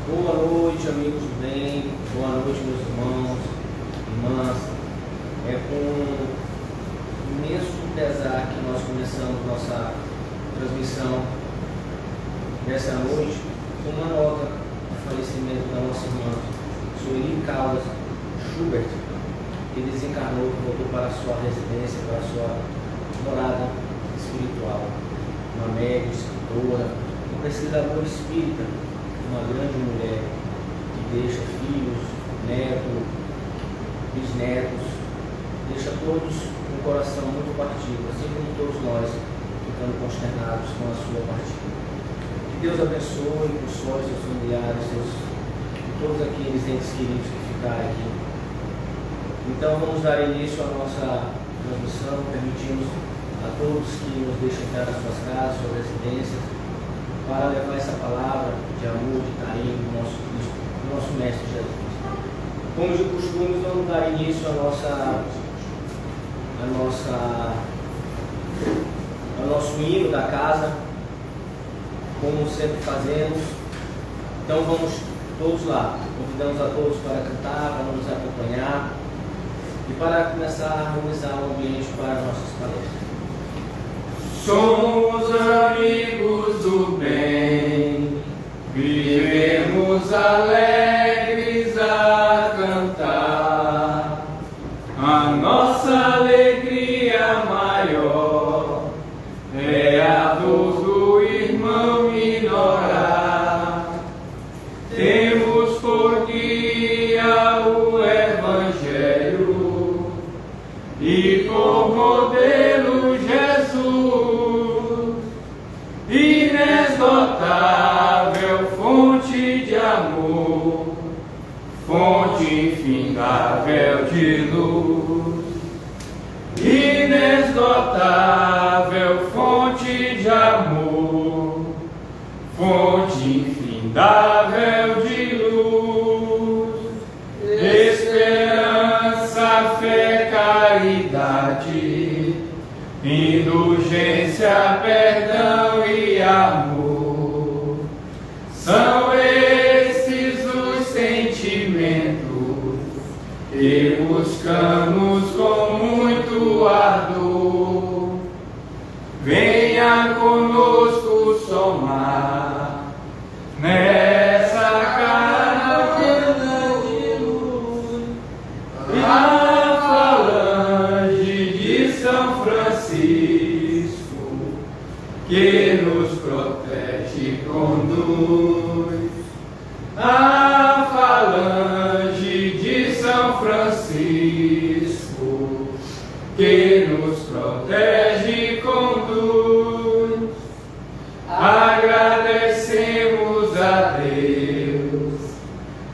Boa noite, amigos do bem, boa noite, meus irmãos, irmãs. É com imenso pesar que nós começamos nossa transmissão dessa noite com uma nota de falecimento da nossa irmã Sueli Carlos Schubert, que desencarnou e voltou para a sua residência, para a sua morada espiritual. Uma médium, escritora, uma pesquisadora espírita, uma grande mulher que deixa filhos, netos, bisnetos, deixa todos com o coração muito partido, assim como todos nós ficando consternados com a sua partida. Que Deus abençoe, console seus familiares, todos aqueles entes queridos que ficarem aqui. Então vamos dar início à nossa transmissão, permitimos a todos que nos deixem entrar nas suas casas, suas residências, para levar essa palavra de amor, de carinho do nosso Cristo, do nosso Mestre Jesus. Como de costume, vamos dar início ao nosso hino da casa, como sempre fazemos. Então vamos todos lá, convidamos a todos para cantar, para nos acompanhar e para começar a harmonizar o ambiente para nossas palestras. Somos amigos do bem, vivemos alegres a cantar. A nossa alegria maior é a dor do irmão minorar. Temos por guia o Evangelho e por modelo Jesus, inesgotável fonte de amor, fonte infindável de luz, inesgotável fonte de amor, fonte infindável de luz, esperança, fé, caridade, indulgência, perdão e amor. São esses os sentimentos que buscamos com muito ardor. Venha conosco somar nessa caravana de luz. A falange de São Francisco, que nos protege e conduz. A falange de São Francisco, que nos protege e conduz. Agradecemos a Deus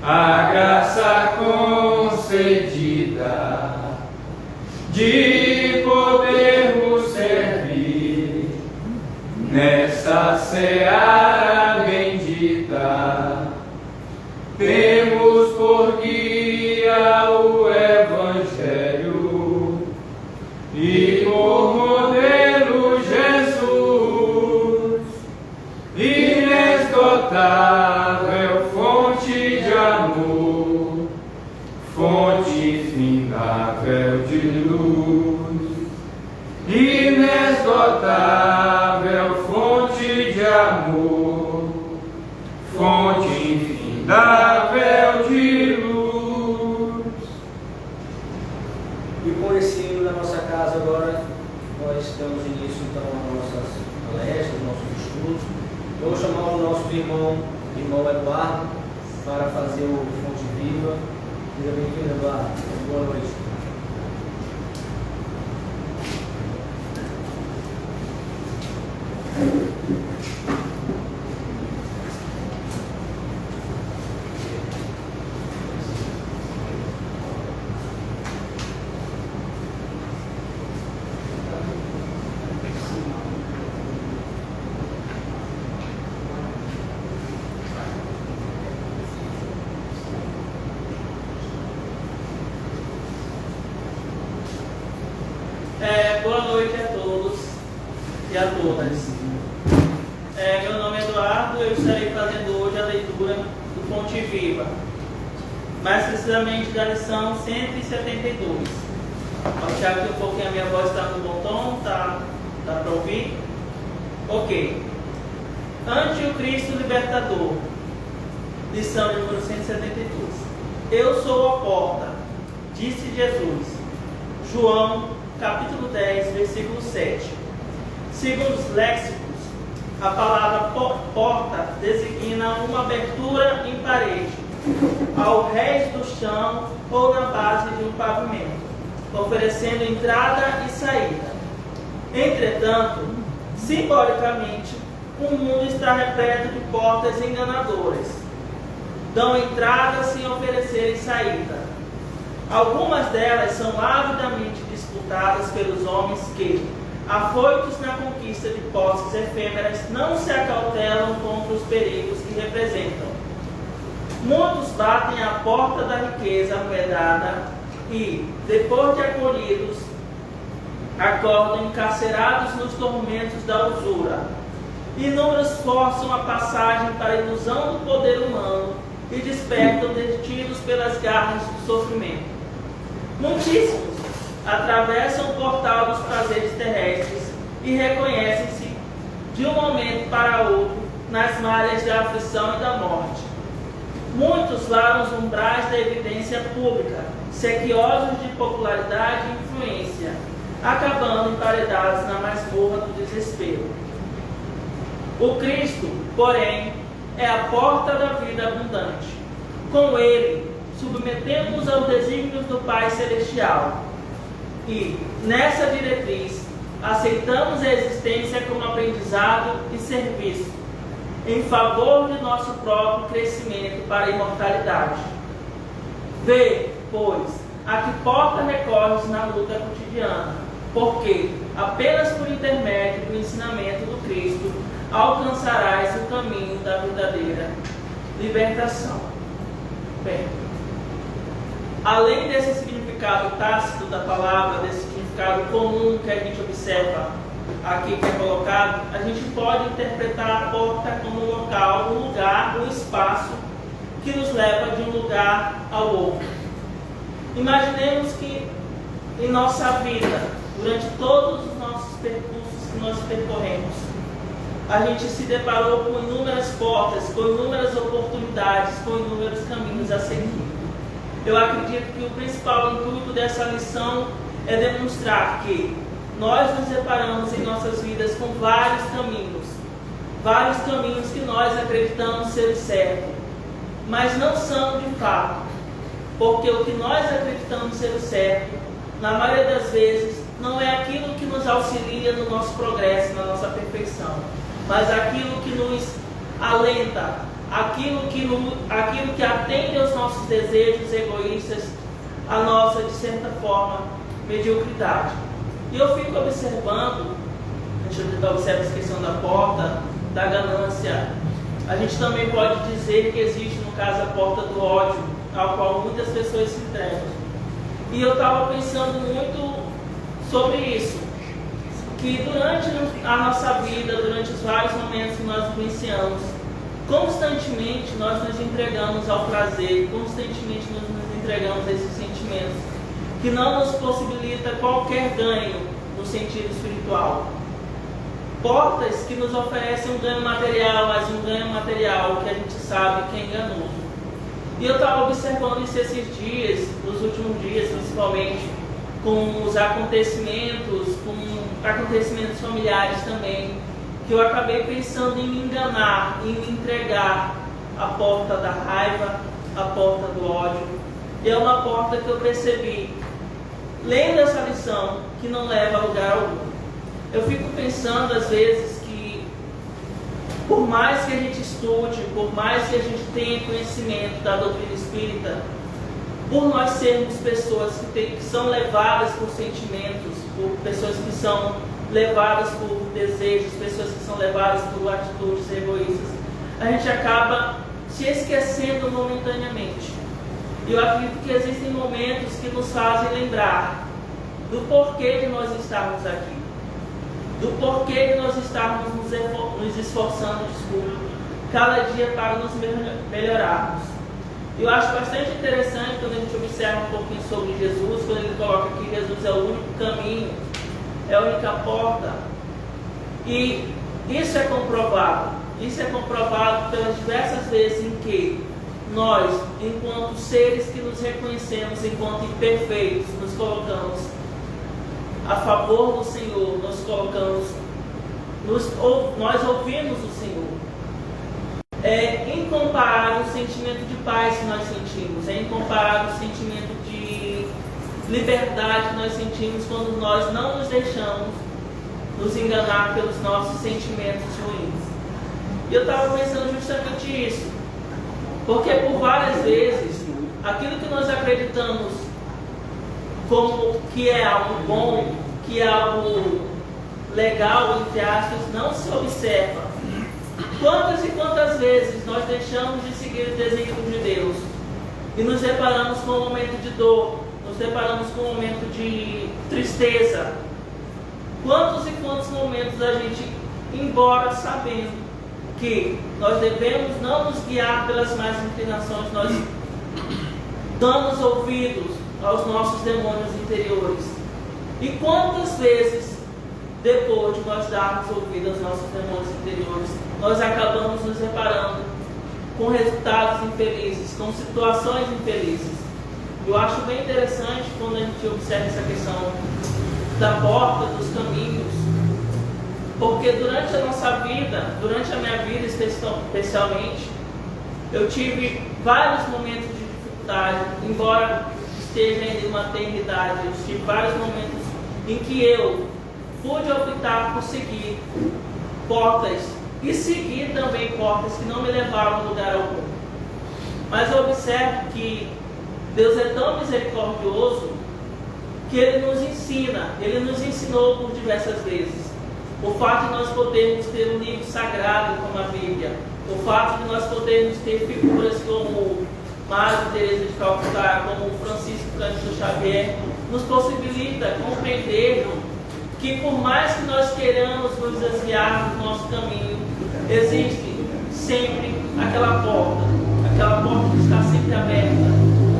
a graça concedida de podermos servir nessa seara bendita. Temos por guia o Evangelho e por modelo Jesus, inesgotável fonte de amor, fonte infindável de luz, inesgotável fonte de amor, fonte infindável de luz. E com esse hino da nossa casa agora, nós damos início então às nossas palestras, aos nossos estudos. Vamos chamar o nosso irmão Eduardo, para fazer o Fonte Viva. Seja bem-vindo, Eduardo. Boa noite. Boa noite a todos e a todas. Meu nome é Eduardo, eu estarei fazendo hoje a leitura do Fonte Viva, mais precisamente da lição 172. Vou deixar aqui um pouquinho, a minha voz está no bom tom, dá para ouvir? Ok. Ante o Cristo Libertador, lição de número 172. Eu sou a porta, disse Jesus. João, capítulo 10, versículo 7. Segundo os léxicos, a palavra porta designa uma abertura em parede, ao rés do chão ou na base de um pavimento, oferecendo entrada e saída. Entretanto, simbolicamente, o mundo está repleto de portas enganadoras. Dão entrada sem oferecerem saída. Algumas delas são avidamente disputadas pelos homens que, afoitos na conquista de posses efêmeras, não se acautelam contra os perigos que representam. Muitos batem à porta da riqueza amoedada e, depois de acolhidos, acordam encarcerados nos tormentos da usura. Inúmeros forçam a passagem para a ilusão do poder humano e despertam detidos pelas garras do sofrimento. Muitíssimos atravessam o portal dos prazeres terrestres e reconhecem-se de um momento para outro nas malhas da aflição e da morte. Muitos laram os umbrais da evidência pública, sequiosos de popularidade e influência, acabando emparedados na masmorra do desespero. O Cristo, porém, é a porta da vida abundante. Com Ele, submetemos aos desígnios do Pai Celestial. E, nessa diretriz, aceitamos a existência como aprendizado e serviço, em favor de nosso próprio crescimento para a imortalidade. Vê, pois, a que porta recorres na luta cotidiana, porque, apenas por intermédio do ensinamento do Cristo, alcançarás o caminho da verdadeira libertação. Bem, além desse significado tácito da palavra, desse significado comum que a gente observa aqui que é colocado, a gente pode interpretar a porta como um local, um lugar, um espaço que nos leva de um lugar ao outro. Imaginemos que em nossa vida, durante todos os nossos percursos que nós percorremos, a gente se deparou com inúmeras portas, com inúmeras oportunidades, com inúmeros caminhos a seguir. Eu acredito que o principal intuito dessa lição é demonstrar que nós nos deparamos em nossas vidas com vários caminhos que nós acreditamos ser certo, mas não são de fato, porque o que nós acreditamos ser o certo, na maioria das vezes, não é aquilo que nos auxilia no nosso progresso, na nossa perfeição, mas aquilo que nos alenta, aquilo que atende aos nossos desejos egoístas, a nossa, de certa forma, mediocridade. E eu fico observando, a gente observa a questão da porta, da ganância. A gente também pode dizer que existe, no caso, a porta do ódio, ao qual muitas pessoas se entregam. E eu estava pensando muito sobre isso, que durante a nossa vida, durante os vários momentos que nós vivenciamos, constantemente nós nos entregamos ao prazer, constantemente nós nos entregamos a esses sentimentos, que não nos possibilita qualquer ganho no sentido espiritual. Portas que nos oferecem um ganho material, mas um ganho material que a gente sabe que é enganoso. E eu estava observando isso esses dias, nos últimos dias principalmente, com os acontecimentos, familiares também, que eu acabei pensando em me enganar, em me entregar à porta da raiva, à porta do ódio. E é uma porta que eu percebi, lendo essa lição, que não leva a lugar algum. Eu fico pensando às vezes que, por mais que a gente estude, por mais que a gente tenha conhecimento da doutrina espírita, por nós sermos pessoas que são levadas por sentimentos, por pessoas que são levadas por desejos, pessoas que são levadas por atitudes egoístas, a gente acaba se esquecendo momentaneamente. E eu acredito que existem momentos que nos fazem lembrar do porquê de nós estarmos aqui, do porquê de nós estarmos nos esforçando, cada dia para nos melhorarmos. Eu acho bastante interessante quando a gente observa um pouquinho sobre Jesus, quando ele coloca que Jesus é o único caminho, é a única porta. E isso é comprovado. Isso é comprovado pelas diversas vezes em que nós, enquanto seres que nos reconhecemos enquanto imperfeitos, nos colocamos a favor do Senhor, nós ouvimos o Senhor. É incomparável o sentimento de paz que nós sentimos, é incomparável o sentimento de liberdade que nós sentimos quando nós não nos deixamos nos enganar pelos nossos sentimentos ruins. E eu estava pensando justamente isso, porque por várias vezes, aquilo que nós acreditamos como que é algo bom, que é algo legal, entre aspas, não se observa. Quantas e quantas vezes nós deixamos de seguir os desígnios de Deus e nos deparamos com um momento de dor, nos deparamos com um momento de tristeza. Quantos e quantos momentos a gente, embora sabendo que nós devemos não nos guiar pelas más inclinações, nós damos ouvidos aos nossos demônios interiores. E quantas vezes, depois de nós darmos ouvido aos nossos demônios interiores, nós acabamos nos deparando com resultados infelizes, com situações infelizes. Eu acho bem interessante quando a gente observa essa questão da porta, dos caminhos, porque durante a nossa vida, durante a minha vida especialmente, eu tive vários momentos de dificuldade, embora esteja ainda em uma eternidade, eu tive vários momentos em que eu pude optar por seguir portas e seguir também portas que não me levaram a lugar algum. Mas eu observo que Deus é tão misericordioso que Ele nos ensina, Ele nos ensinou por diversas vezes. O fato de nós podermos ter um livro sagrado como a Bíblia, o fato de nós podermos ter figuras como Madre Teresa de Calcutá, como Francisco Cândido Xavier, nos possibilita compreender que por mais que nós queiramos nos desviar do nosso caminho, existe sempre aquela porta que está sempre aberta,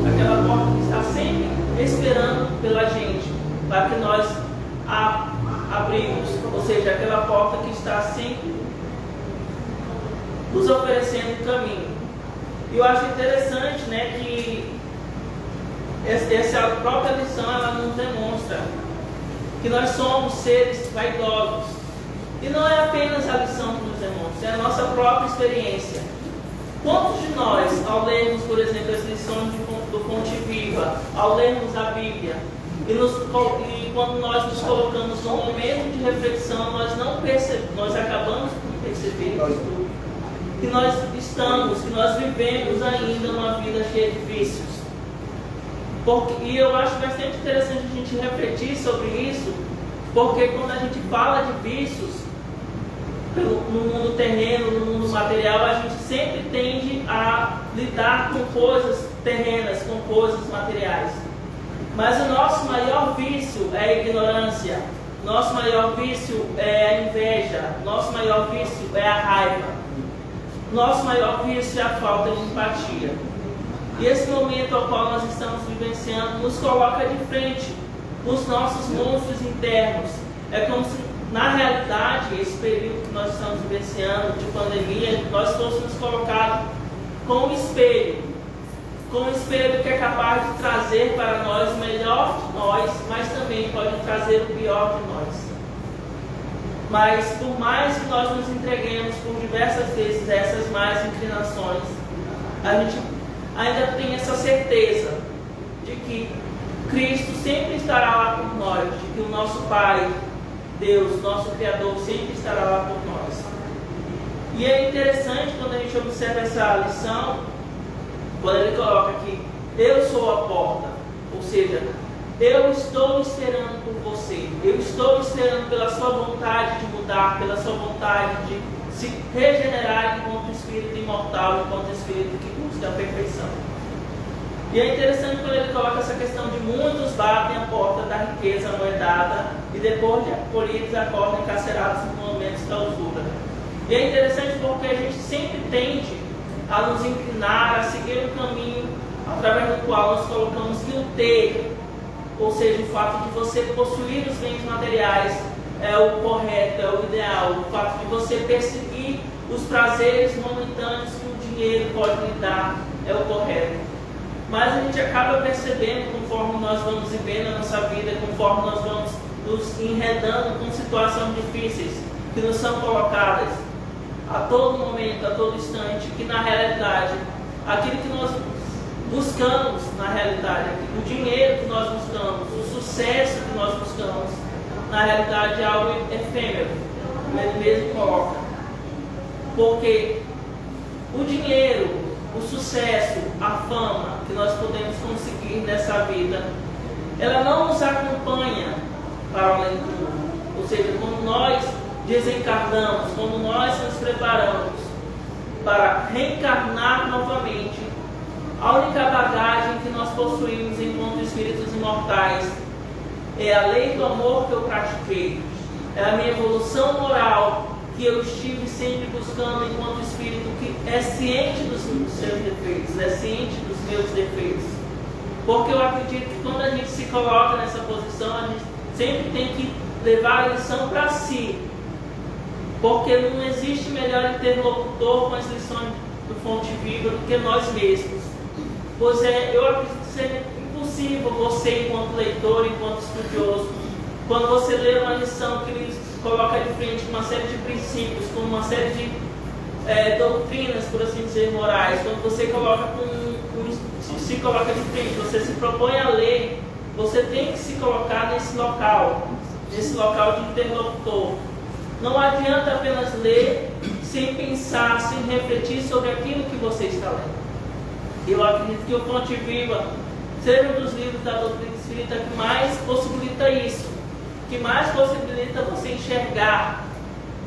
aquela porta que está sempre esperando pela gente, para que nós abrimos, ou seja, aquela porta que está sempre nos oferecendo o caminho. E eu acho interessante, né, que essa própria lição ela nos demonstra que nós somos seres vaidosos. E não é apenas a lição que nos demonstra, é a nossa própria experiência. Quantos de nós, ao lermos, por exemplo, as lições do Fonte Viva, ao lermos a Bíblia, e quando nós nos colocamos num momento de reflexão, nós acabamos por perceber que nós vivemos ainda uma vida cheia de vícios. E eu acho bastante interessante a gente refletir sobre isso, porque quando a gente fala de vícios, no mundo terreno, no mundo material, a gente sempre tende a lidar com coisas terrenas, com coisas materiais. Mas o nosso maior vício é a ignorância, nosso maior vício é a inveja, nosso maior vício é a raiva, nosso maior vício é a falta de empatia. E esse momento ao qual nós estamos vivenciando nos coloca de frente os nossos monstros internos. É como se, na realidade, esse período que nós estamos vivenciando de pandemia, nós fôssemos colocados com um espelho que é capaz de trazer para nós o melhor de nós, mas também pode trazer o pior de nós. Mas por mais que nós nos entreguemos por diversas vezes a essas más inclinações, a gente ainda tem essa certeza de que Cristo sempre estará lá por nós, de que o nosso Pai, Deus, nosso Criador, sempre estará lá por nós. E é interessante quando a gente observa essa lição, quando ele coloca que eu sou a porta, ou seja, eu estou esperando por você, eu estou esperando pela sua vontade de mudar, pela sua vontade de se regenerar enquanto espírito imortal, enquanto espírito que busca a perfeição. E é interessante quando ele coloca essa questão de muitos batem a porta da riqueza amoedada e depois de acolhidos acordam encarcerados em momentos de clausura. E é interessante porque a gente sempre tende a nos inclinar, a seguir um caminho através do qual nós colocamos que o ter, ou seja, o fato de você possuir os bens materiais é o correto, é o ideal, o fato de você perseguir os prazeres momentâneos que o dinheiro pode lhe dar é o correto. Mas a gente acaba percebendo, conforme nós vamos vivendo a nossa vida, conforme nós vamos nos enredando com situações difíceis que nos são colocadas a todo momento, a todo instante, que na realidade, aquilo que nós buscamos, na realidade, o dinheiro que nós buscamos, o sucesso que nós buscamos, na realidade é algo efêmero, como ele mesmo coloca. Porque o dinheiro, o sucesso, a fama que nós podemos conseguir nessa vida, ela não nos acompanha para o além do mundo. Ou seja, quando nós desencarnamos, quando nós nos preparamos para reencarnar novamente, a única bagagem que nós possuímos enquanto espíritos imortais é a lei do amor que eu pratiquei, é a minha evolução moral que eu estive sempre buscando enquanto espírito que é ciente dos seus defeitos, é ciente dos meus defeitos. Porque eu acredito que quando a gente se coloca nessa posição, a gente sempre tem que levar a lição para si. Porque não existe melhor interlocutor com as lições do Fonte Viva do que nós mesmos. Pois eu acredito ser impossível você, enquanto leitor, enquanto estudioso, quando você lê uma lição que lhe coloca de frente com uma série de princípios, com uma série de doutrinas, por assim dizer, morais, quando você se coloca de frente, você se propõe a ler, você tem que se colocar nesse local de interlocutor. Não adianta apenas ler sem pensar, sem refletir sobre aquilo que você está lendo. Eu acredito que o Fonte Viva seja um dos livros da doutrina espírita que mais possibilita isso, que mais possibilita você enxergar,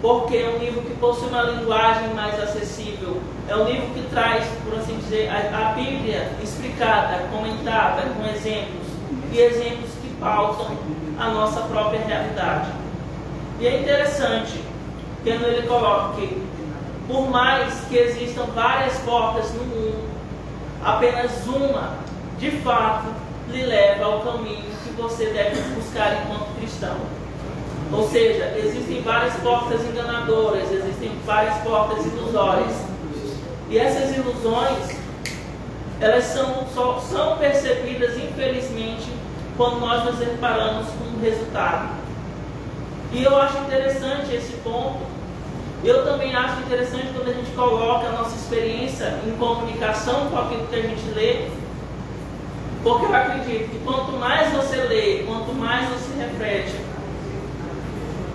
porque é um livro que possui uma linguagem mais acessível, é um livro que traz, por assim dizer, a Bíblia explicada, comentada, com exemplos, e exemplos que pautam a nossa própria realidade. E é interessante que ele coloca que, por mais que existam várias portas no mundo, apenas uma, de fato, lhe leva ao caminho que você deve buscar enquanto cristão. Ou seja, existem várias portas enganadoras, existem várias portas ilusórias. E essas ilusões, elas são percebidas, infelizmente, quando nós nos deparamos com o resultado. E eu acho interessante esse ponto. Eu também acho interessante quando a gente coloca a nossa experiência em comunicação com aquilo que a gente lê, porque eu acredito que quanto mais você lê, quanto mais você reflete,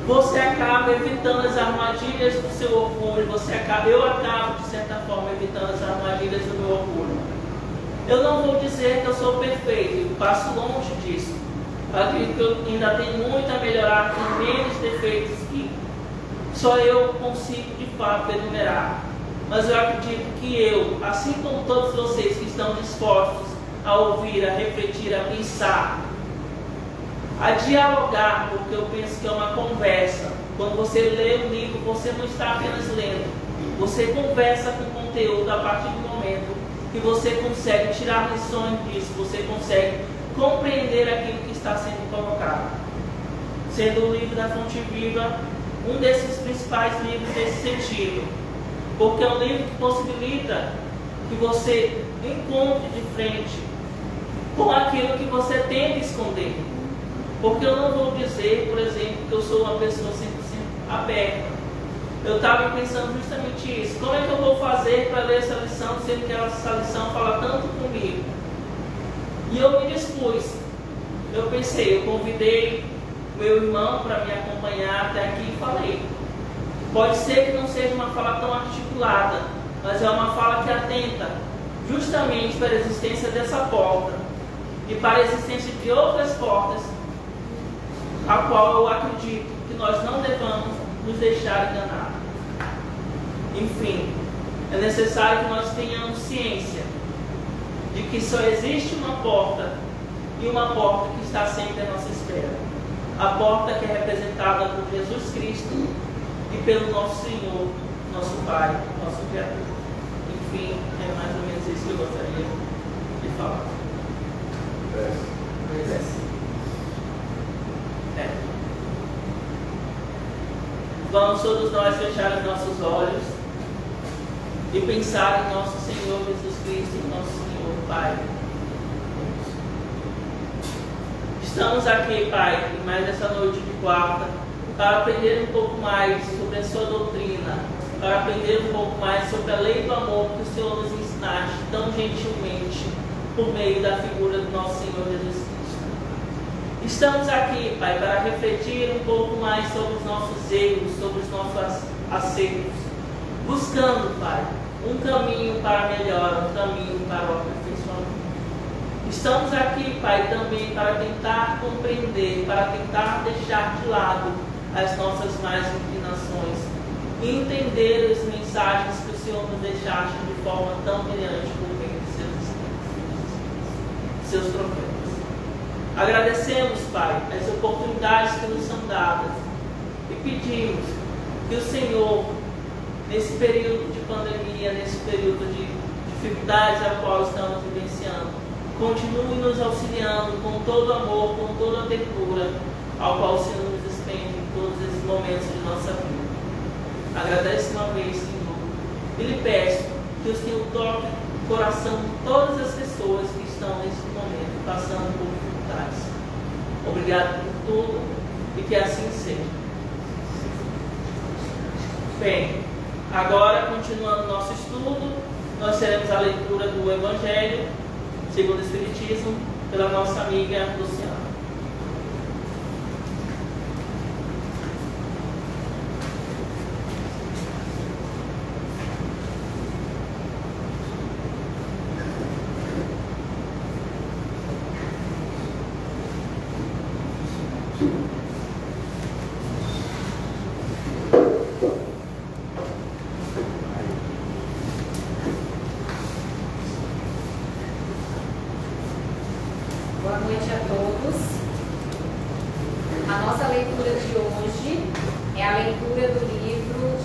você acaba evitando as armadilhas do seu orgulho, eu acabo, de certa forma, evitando as armadilhas do meu orgulho. Eu não vou dizer que eu sou perfeito, eu passo longe disso. Eu acredito que eu ainda tenho muito a melhorar, com menos defeitos que só eu consigo de fato enumerar. Mas eu acredito que eu, assim como todos vocês que estão dispostos a ouvir, a refletir, a pensar, a dialogar, porque eu penso que é uma conversa. Quando você lê um livro, você não está apenas lendo, você conversa com o conteúdo a partir do momento que você consegue tirar lições disso, você consegue compreender aquilo que está sendo colocado. Sendo o livro da Fonte Viva um desses principais livros nesse sentido, porque é um livro que possibilita que você encontre de frente com aquilo que você tenta esconder. Porque eu não vou dizer, por exemplo, que eu sou uma pessoa 100% aberta. Eu estava pensando justamente isso. Como é que eu vou fazer para ler essa lição, sendo que essa lição fala tanto comigo? E eu me dispus. Eu pensei, eu convidei meu irmão para me acompanhar até aqui e falei. Pode ser que não seja uma fala tão articulada, mas é uma fala que atenta justamente para a existência dessa porta e para a existência de outras portas, a qual eu acredito que nós não devamos nos deixar enganar. Enfim, é necessário que nós tenhamos ciência de que só existe uma porta, e uma porta que está sempre à nossa espera. A porta que é representada por Jesus Cristo e pelo nosso Senhor nosso Pai, nosso Criador. Enfim, é mais ou menos isso que eu gostaria de falar. Vamos todos nós fechar os nossos olhos e pensar em nosso Senhor Jesus Cristo, em nosso Senhor Pai. Estamos aqui, Pai, em mais essa noite de quarta, para aprender um pouco mais sobre a sua doutrina, para aprender um pouco mais sobre a lei do amor que o Senhor nos ensinaste tão gentilmente por meio da figura do nosso Senhor Jesus Cristo. Estamos aqui, Pai, para refletir um pouco mais sobre os nossos erros, sobre os nossos acertos, buscando, Pai, um caminho para a melhora, um caminho para o aperfeiçoamento. Estamos aqui, Pai, também para tentar compreender, para tentar deixar de lado as nossas más inclinações e entender as mensagens que o Senhor nos deixaste de forma tão brilhante por meio de seus profetas. Agradecemos, Pai, as oportunidades que nos são dadas e pedimos que o Senhor, nesse período de pandemia, nesse período de dificuldades a qual estamos vivenciando, continue nos auxiliando com todo amor, com toda a ternura ao qual o Senhor nos despende em todos esses momentos de nossa vida. Agradeço uma vez, Senhor, e lhe peço que o Senhor toque o coração de todas as pessoas que estão nesse momento passando por dificuldades. Obrigado por tudo e que assim seja. Bem, agora, continuando nosso estudo, nós teremos a leitura do Evangelho segundo o Espiritismo, pela nossa amiga Luciana. Boa noite a todos. A nossa leitura de hoje é a leitura do livro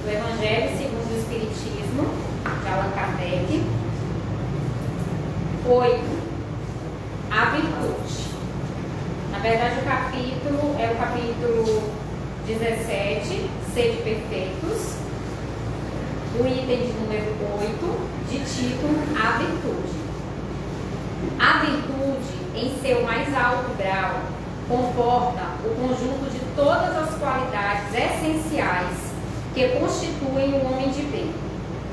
do Evangelho segundo o Espiritismo, de Allan Kardec. 8. A virtude. Na verdade, o capítulo é o capítulo 17, Sede Perfeitos, o item de número 8, de título A Virtude. A virtude, em seu mais alto grau, comporta o conjunto de todas as qualidades essenciais que constituem o homem de bem.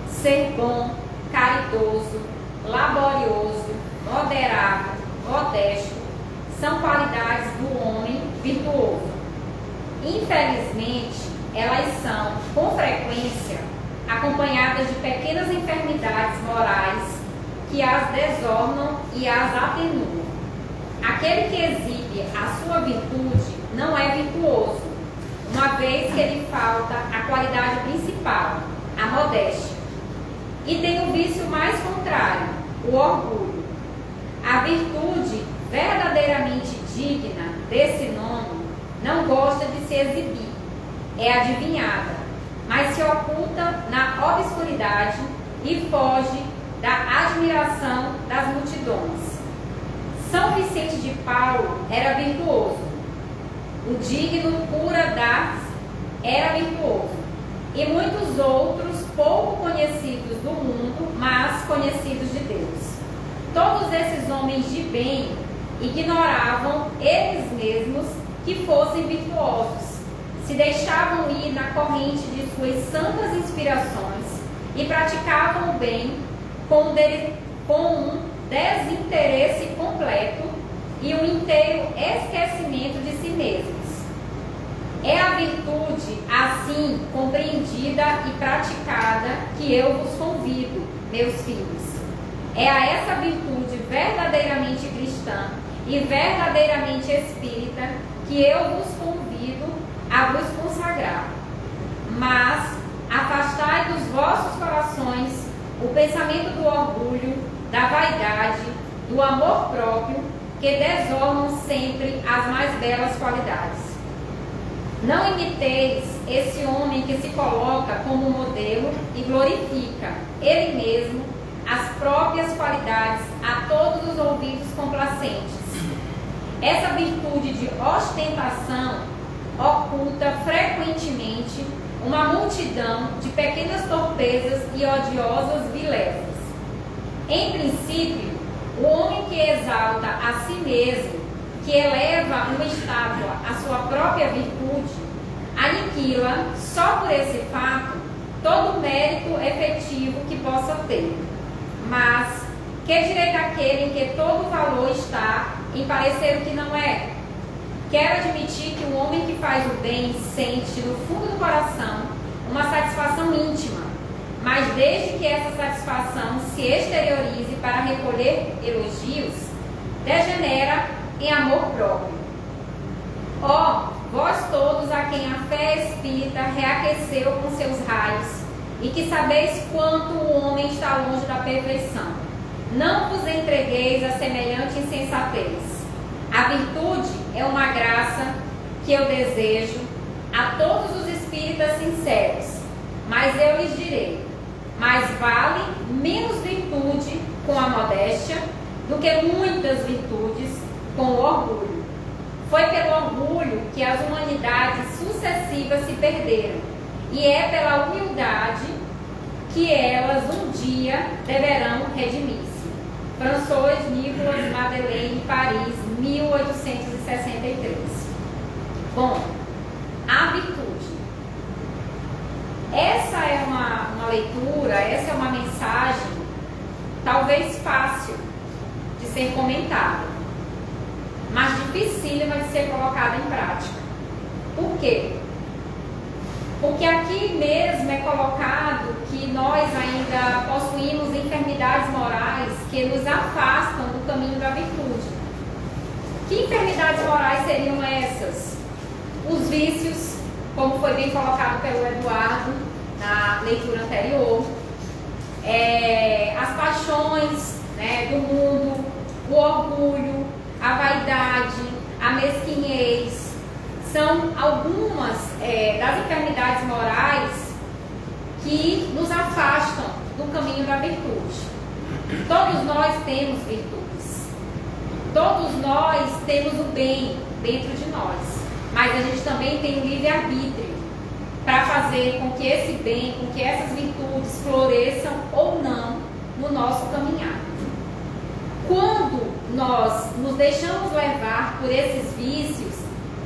Ser bom, caridoso, laborioso, moderado, modesto, são qualidades do homem virtuoso. Infelizmente, elas são, com frequência, acompanhadas de pequenas enfermidades morais que as desornam e as atenuam. Aquele que exibe a sua virtude não é virtuoso, uma vez que lhe falta a qualidade principal, a modéstia. E tem o vício mais contrário, o orgulho. A virtude verdadeiramente digna desse nome não gosta de se exibir, é adivinhada, mas se oculta na obscuridade e foge da admiração das multidões. São Vicente de Paulo era virtuoso. O digno cura das era virtuoso. E muitos outros pouco conhecidos do mundo, mas conhecidos de Deus. Todos esses homens de bem ignoravam eles mesmos que fossem virtuosos, se deixavam ir na corrente de suas santas inspirações e praticavam o bem com um desinteresse completo e um inteiro esquecimento de si mesmos. É a virtude assim compreendida e praticada que eu vos convido, meus filhos. É a essa virtude verdadeiramente cristã e verdadeiramente espírita que eu vos convido a vos consagrar. Mas afastai dos vossos corações o pensamento do orgulho, da vaidade, do amor próprio, que desornam sempre as mais belas qualidades. Não imiteis esse homem que se coloca como modelo e glorifica ele mesmo, as próprias qualidades a todos os ouvidos complacentes. Essa virtude de ostentação oculta frequentemente uma multidão de pequenas torpezas e odiosas vilezas. Em princípio, o homem que exalta a si mesmo, que eleva uma estátua à sua própria virtude, aniquila, só por esse fato, todo o mérito efetivo que possa ter. Mas, que direito aquele em que todo o valor está em parecer o que não é? Quero admitir que o homem que faz o bem sente, no fundo do coração, uma satisfação íntima, mas desde que essa satisfação se exteriorize para recolher elogios, degenera em amor próprio. Ó, vós todos a quem a fé espírita reaqueceu com seus raios, e que sabeis quanto o homem está longe da perfeição, não vos entregueis a semelhante insensatez. A virtude é uma graça que eu desejo a todos os espíritas sinceros, mas eu lhes direi, mais vale menos virtude com a modéstia do que muitas virtudes com o orgulho. Foi pelo orgulho que as humanidades sucessivas se perderam, e é pela humildade que elas um dia deverão redimir-se. François Nicolas Madeleine, Paris, 1863. Bom, a virtude. Essa é uma leitura, essa é uma mensagem talvez fácil de ser comentada, mas dificílima de ser colocada em prática. Por quê? Porque aqui mesmo é colocado que nós ainda possuímos enfermidades morais que nos afastam do caminho da virtude. Que enfermidades morais seriam essas? Os vícios, como foi bem colocado pelo Eduardo na leitura anterior, as paixões, né, do mundo, o orgulho, a vaidade, a mesquinhez, são algumas das enfermidades morais que nos afastam do caminho da virtude. Todos nós temos virtudes, todos nós temos o bem dentro de nós, mas a gente também tem o livre-arbítrio para fazer com que esse bem, com que essas virtudes floresçam ou não no nosso caminhar. Quando nós nos deixamos levar por esses vícios,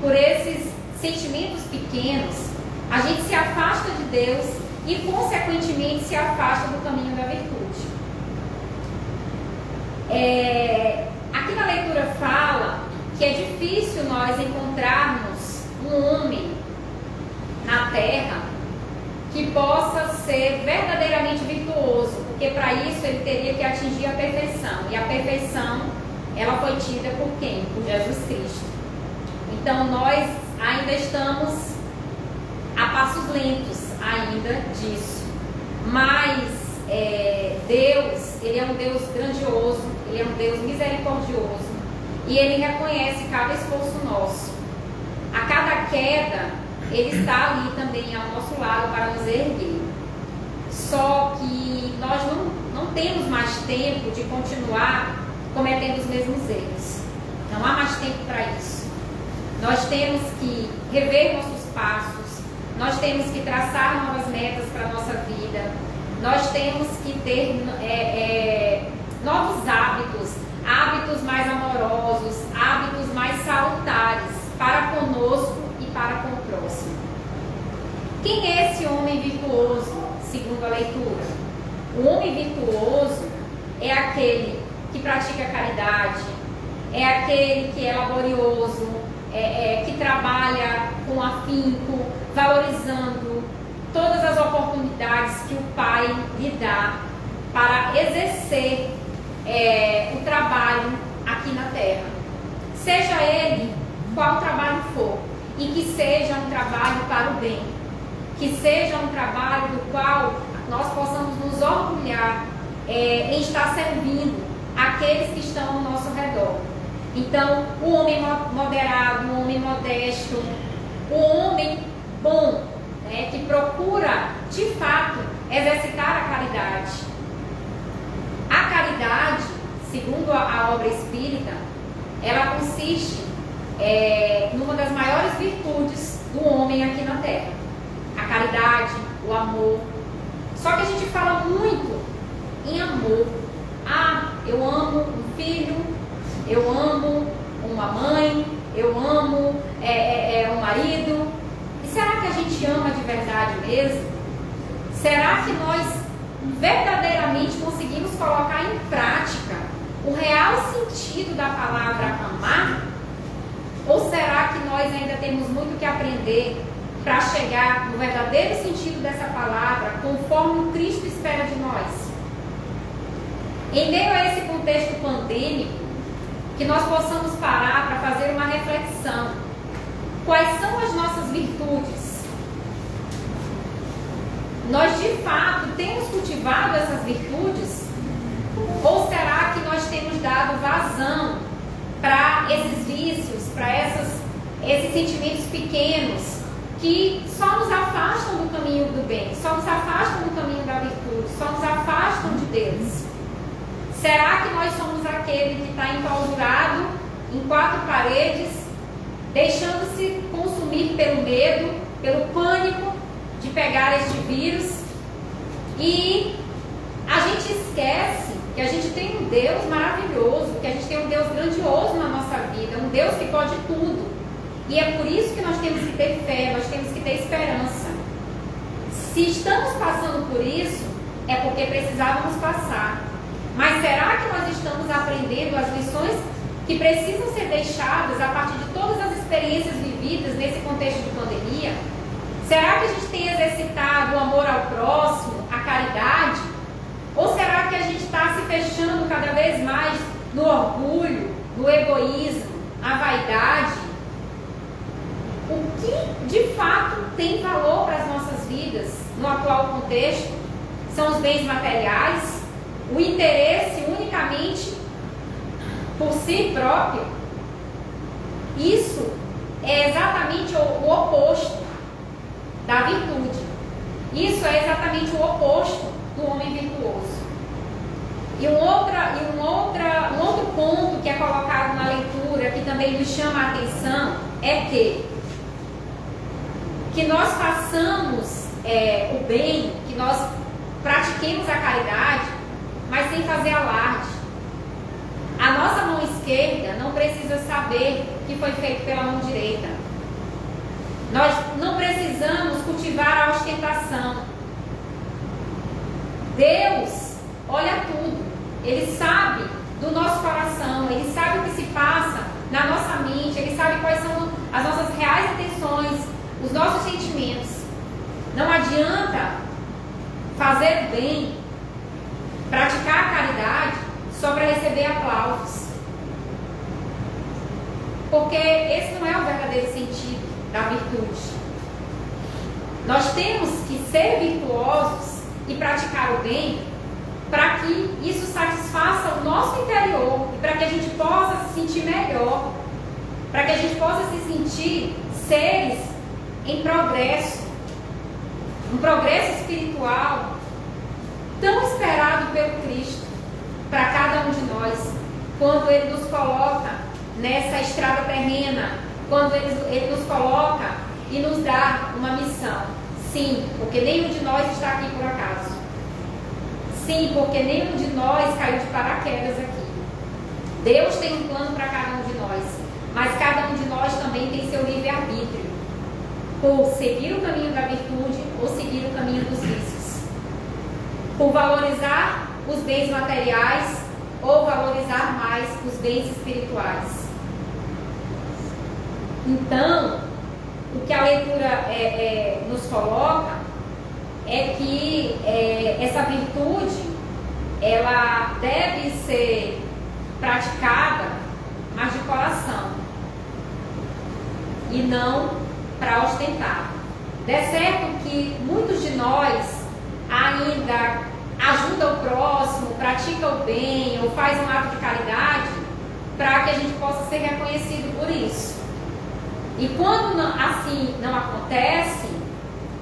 por esses sentimentos pequenos, a gente se afasta de Deus e, consequentemente, se afasta do caminho da virtude. Aqui na leitura fala que é difícil nós encontrarmos um homem na Terra que possa ser verdadeiramente virtuoso, porque para isso ele teria que atingir a perfeição, e a perfeição ela foi tida por quem? Por Jesus Cristo. Então nós ainda estamos a passos lentos ainda disso, mas Deus, Ele é um Deus grandioso, Ele é um Deus misericordioso, e Ele reconhece cada esforço nosso. A cada queda, Ele está ali também ao nosso lado para nos erguer. Só que nós não temos mais tempo de continuar cometendo os mesmos erros. Não há mais tempo para isso. Nós temos que rever nossos passos, nós temos que traçar novas metas para a nossa vida, nós temos que ter novos hábitos, hábitos mais amorosos, hábitos mais salutares para conosco e para com o próximo. Quem é esse homem virtuoso, segundo a leitura? O homem virtuoso é aquele que pratica a caridade, é aquele que é laborioso, que trabalha com afinco, valorizando todas as oportunidades que o Pai lhe dá para exercer o trabalho aqui na Terra. Seja ele qual trabalho for, e que seja um trabalho para o bem, que seja um trabalho do qual nós possamos nos orgulhar em estar servindo aqueles que estão ao nosso redor. Então, o homem moderado, o homem modesto, o homem bom, né, que procura, de fato, exercitar a caridade. A caridade, segundo a obra espírita, ela consiste numa das maiores virtudes do homem aqui na Terra. A caridade, o amor. Só que a gente fala muito em amor. Ah, eu amo um filho, eu amo uma mãe, eu amo um marido. E será que a gente ama de verdade mesmo? Será que nós verdadeiramente conseguimos colocar em prática o real sentido da palavra amar? Ou será que nós ainda temos muito que aprender para chegar no verdadeiro sentido dessa palavra, conforme o Cristo espera de nós? Em meio a esse contexto pandêmico, que nós possamos parar para fazer uma reflexão. Quais são as nossas virtudes? Nós de fato temos cultivado essas virtudes? Ou será que nós temos dado vazão para esses vícios, para esses sentimentos pequenos que só nos afastam do caminho do bem, só nos afastam do caminho da virtude, só nos afastam de Deus? Será que nós somos aquele que está enclausurado em quatro paredes, deixando-se consumir pelo medo, pelo pânico de pegar este vírus? E a gente esquece que a gente tem um Deus maravilhoso, que a gente tem um Deus grandioso na nossa vida, um Deus que pode tudo. E é por isso que nós temos que ter fé, nós temos que ter esperança. Se estamos passando por isso, é porque precisávamos passar. Mas será que nós estamos aprendendo as lições que precisam ser deixadas a partir de todas as experiências vividas nesse contexto de pandemia? Será que a gente tem exercitado o amor ao próximo, a caridade? Ou será que a gente está se fechando cada vez mais no orgulho, no egoísmo, na vaidade? O que de fato tem valor para as nossas vidas no atual contexto são os bens materiais, o interesse unicamente por si próprio. Isso é exatamente o oposto da virtude. Isso é exatamente o oposto do homem virtuoso. E um outro ponto que é colocado na leitura, que também nos chama a atenção, é que nós façamos o bem, que nós pratiquemos a caridade, mas sem fazer alarde. A nossa mão esquerda não precisa saber o que foi feito pela mão direita. Nós não precisamos cultivar a ostentação. Deus olha tudo. Ele sabe do nosso coração, Ele sabe o que se passa na nossa mente, Ele sabe quais são as nossas reais intenções, os nossos sentimentos. Não adianta fazer bem, praticar a caridade só para receber aplausos. Porque esse não é o verdadeiro sentido da virtude. Nós temos que ser virtuosos e praticar o bem para que isso satisfaça o nosso interior e para que a gente possa se sentir melhor, para que a gente possa se sentir seres em progresso, um progresso espiritual tão esperado pelo Cristo para cada um de nós, quando Ele nos coloca nessa estrada terrena, quando Ele nos coloca e nos dá uma missão. Sim, porque nenhum de nós está aqui por acaso. Sim, porque nenhum de nós caiu de paraquedas aqui. Deus tem um plano para cada um de nós, mas cada um de nós também tem seu livre-arbítrio, por seguir o caminho da virtude ou seguir o caminho dos vícios, por valorizar os bens materiais ou valorizar mais os bens espirituais. Então, o que a leitura nos coloca é que essa virtude ela deve ser praticada, mas de coração, e não para ostentar. É certo que muitos de nós ainda ajudam o próximo, praticam o bem ou faz um ato de caridade para que a gente possa ser reconhecido por isso. E quando assim não acontece,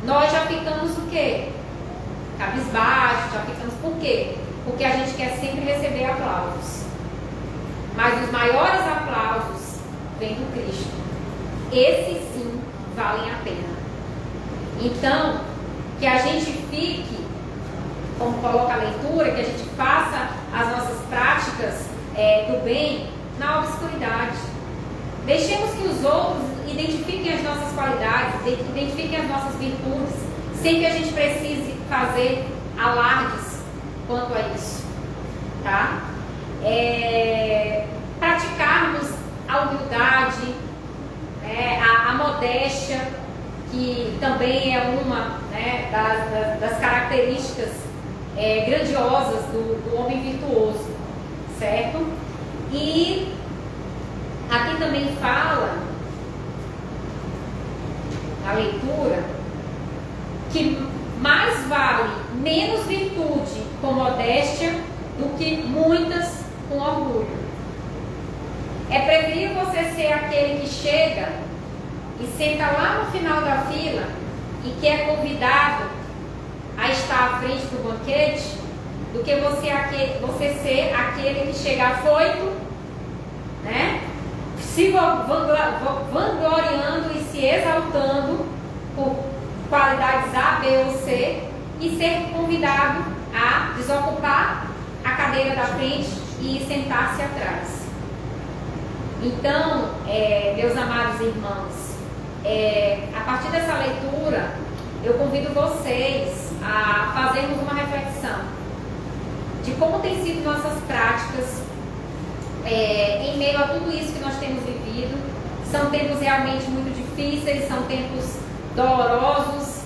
nós já ficamos o quê? Cabisbaixo, já ficamos por quê? Porque a gente quer sempre receber aplausos. Mas os maiores aplausos vêm do Cristo. Esses sim valem a pena. Então, que a gente fique, como coloca a leitura, que a gente faça as nossas práticas do bem na obscuridade. Deixemos que os outros identifiquem as nossas qualidades, identifiquem as nossas virtudes, sem que a gente precise fazer alardes quanto a isso, tá? Praticarmos a humildade, a modéstia, que também é uma, né, das características grandiosas do homem virtuoso, certo? E aqui também fala na leitura que mais vale menos virtude com modéstia do que muitas com orgulho. É preferível você ser aquele que chega e senta lá no final da fila e que é convidado a estar à frente do banquete, do que você ser aquele que chega afoito, né? Se vangloriando e se exaltando por qualidades A, B ou C, e ser convidado a desocupar a cadeira da frente e sentar-se atrás. Então, meus amados irmãos, a partir dessa leitura, eu convido vocês a fazermos uma reflexão de como têm sido nossas práticas em meio a tudo isso que nós temos vivido. São tempos realmente muito difíceis, são tempos dolorosos.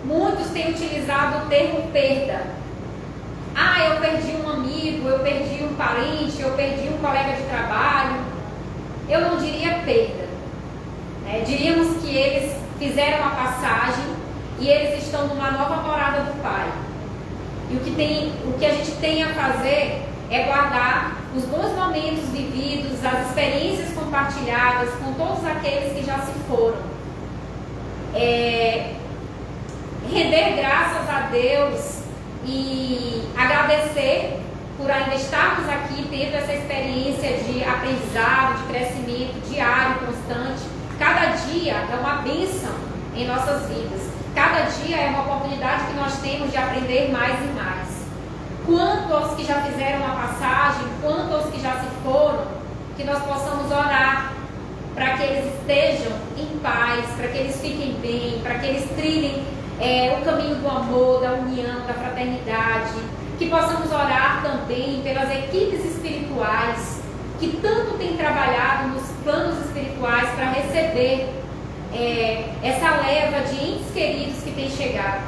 Muitos têm utilizado o termo perda. Eu perdi um amigo, eu perdi um parente, eu perdi um colega de trabalho. Eu não diria perda. Diríamos que eles fizeram a passagem e eles estão numa nova morada do Pai. E o que a gente tem a fazer é guardar os bons momentos vividos, as experiências compartilhadas com todos aqueles que já se foram. Render graças a Deus e agradecer por ainda estarmos aqui tendo essa experiência de aprendizado, de crescimento diário, constante. Cada dia é uma bênção em nossas vidas. Cada dia é uma oportunidade que nós temos de aprender mais e mais. Quanto aos que já fizeram a passagem, quanto aos que já se foram, que nós possamos orar para que eles estejam em paz, para que eles fiquem bem, para que eles trilhem o caminho do amor, da união, da fraternidade. Que possamos orar também pelas equipes espirituais que tanto têm trabalhado nos planos espirituais para receber essa leva de entes queridos que tem chegado.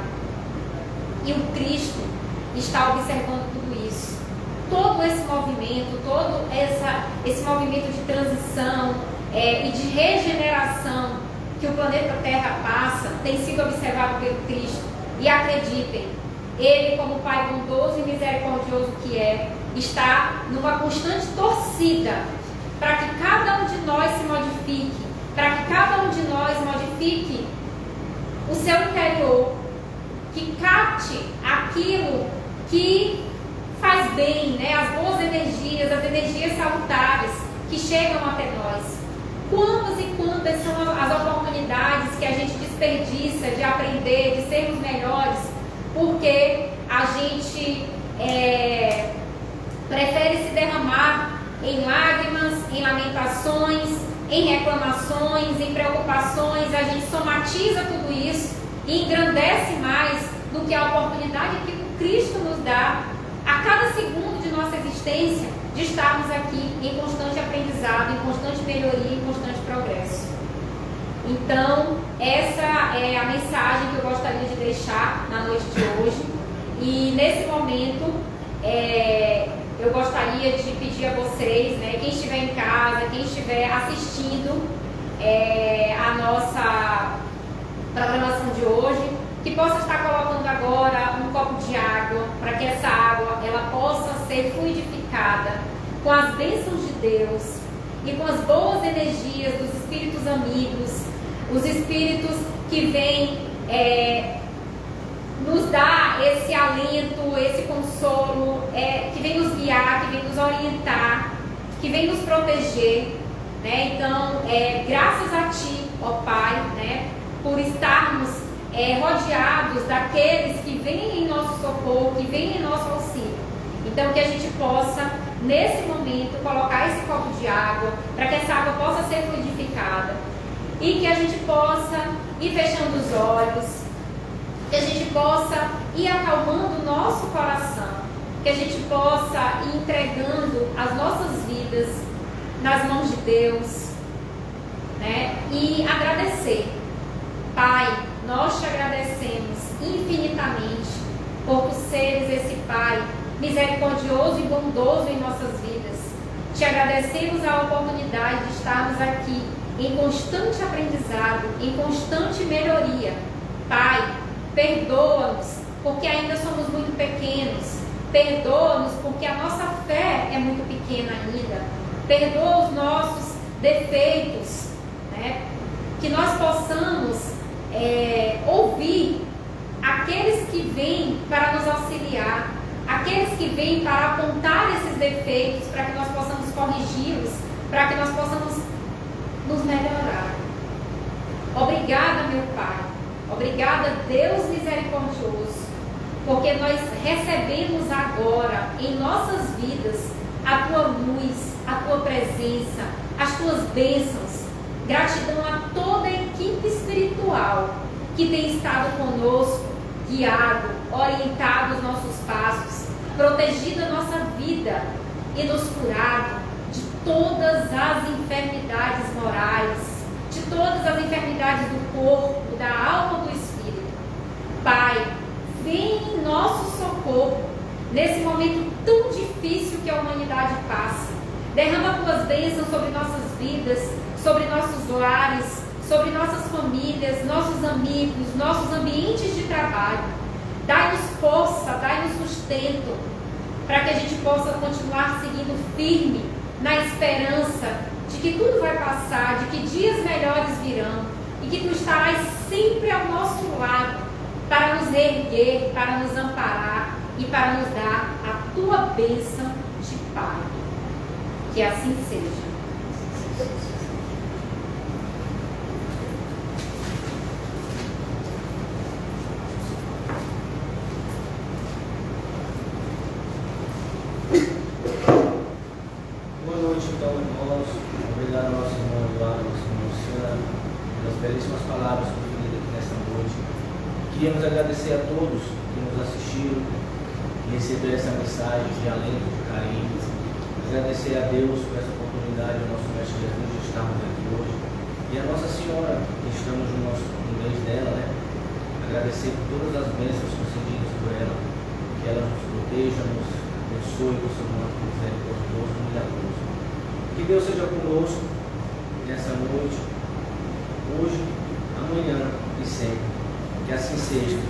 E o Cristo está observando tudo isso. Todo esse movimento, todo esse movimento de transição e de regeneração que o planeta Terra passa, tem sido observado pelo Cristo. E acreditem, Ele, como Pai bondoso e misericordioso que está numa constante torcida para que cada um de nós se modifique, para que cada um de nós modifique o seu interior, que capte aquilo que faz bem, né? As boas energias, as energias salutares que chegam até nós. Quantas e quantas são as oportunidades que a gente desperdiça de aprender, de sermos melhores, porque a gente prefere se derramar em lágrimas, em lamentações, em reclamações, em preocupações. A gente somatiza tudo isso e engrandece mais do que a oportunidade que o Cristo nos dá a cada segundo de nossa existência, de estarmos aqui em constante aprendizado, em constante melhoria, em constante progresso. Então, essa é a mensagem que eu gostaria de deixar na noite de hoje. E nesse momento, eu gostaria de pedir a vocês, né, quem estiver em casa, quem estiver assistindo a nossa programação de hoje, que possa estar colocando agora um copo de água, para que essa água ela possa ser fluidificada com as bênçãos de Deus e com as boas energias dos espíritos amigos, os espíritos que que vem nos dar esse alento, esse consolo, que vem nos guiar, que vem nos orientar, que vem nos proteger, né? Então, graças a Ti, ó Pai, né, por estarmos rodeados daqueles que vêm em nosso socorro, que vêm em nosso auxílio. Então, que a gente possa, nesse momento, colocar esse copo de água, para que essa água possa ser fluidificada, e que a gente possa ir fechando os olhos, que a gente possa ir acalmando o nosso coração, que a gente possa ir entregando as nossas vidas nas mãos de Deus, né? E agradecer. Pai, nós te agradecemos infinitamente por tu seres esse Pai misericordioso e bondoso em nossas vidas. Te agradecemos a oportunidade de estarmos aqui em constante aprendizado, em constante melhoria. Pai, perdoa-nos porque ainda somos muito pequenos. Perdoa-nos porque a nossa fé é muito pequena ainda. Perdoa os nossos defeitos, né? Que nós possamos ouvir aqueles que vêm para nos auxiliar, aqueles que vêm para apontar esses defeitos, para que nós possamos corrigi-los, para que nós possamos nos melhorar. Obrigada, meu Pai. Obrigada, Deus misericordioso, porque nós recebemos agora em nossas vidas a Tua luz, a Tua presença, as Tuas bênçãos. Gratidão a toda a equipe espiritual que tem estado conosco, guiado, orientado os nossos passos, protegido a nossa vida e nos curado de todas as enfermidades morais, de todas as enfermidades do corpo, da alma, do espírito. Pai, vem em nosso socorro nesse momento tão difícil que a humanidade passa. Derrama Tuas bênçãos sobre nossas vidas, sobre nossos lares, sobre nossas famílias, nossos amigos, nossos ambientes de trabalho. Dai-nos força, dai-nos sustento, para que a gente possa continuar seguindo firme na esperança de que tudo vai passar, de que dias melhores virão e que Tu estarás sempre ao nosso lado para nos erguer, para nos amparar e para nos dar a Tua bênção de Pai. Que assim seja. Boa noite, então, irmãos. Obrigado ao nosso irmão Eduardo, nosso irmão Luciano, pelas belíssimas palavras proferidas aqui nesta noite. Queríamos agradecer a todos que nos assistiram e receberam essa mensagem de alento, de carinho. Agradecer a Deus por essa oportunidade, ao nosso Mestre Jesus, de estarmos aqui hoje. E a Nossa Senhora, que estamos no mês dela, né? Agradecer por todas as bênçãos concedidas por ela, que ela nos proteja, nos abençoe com o seu manto misericordioso e milagroso. Que Deus seja conosco nessa noite, hoje, amanhã e sempre. Que assim seja.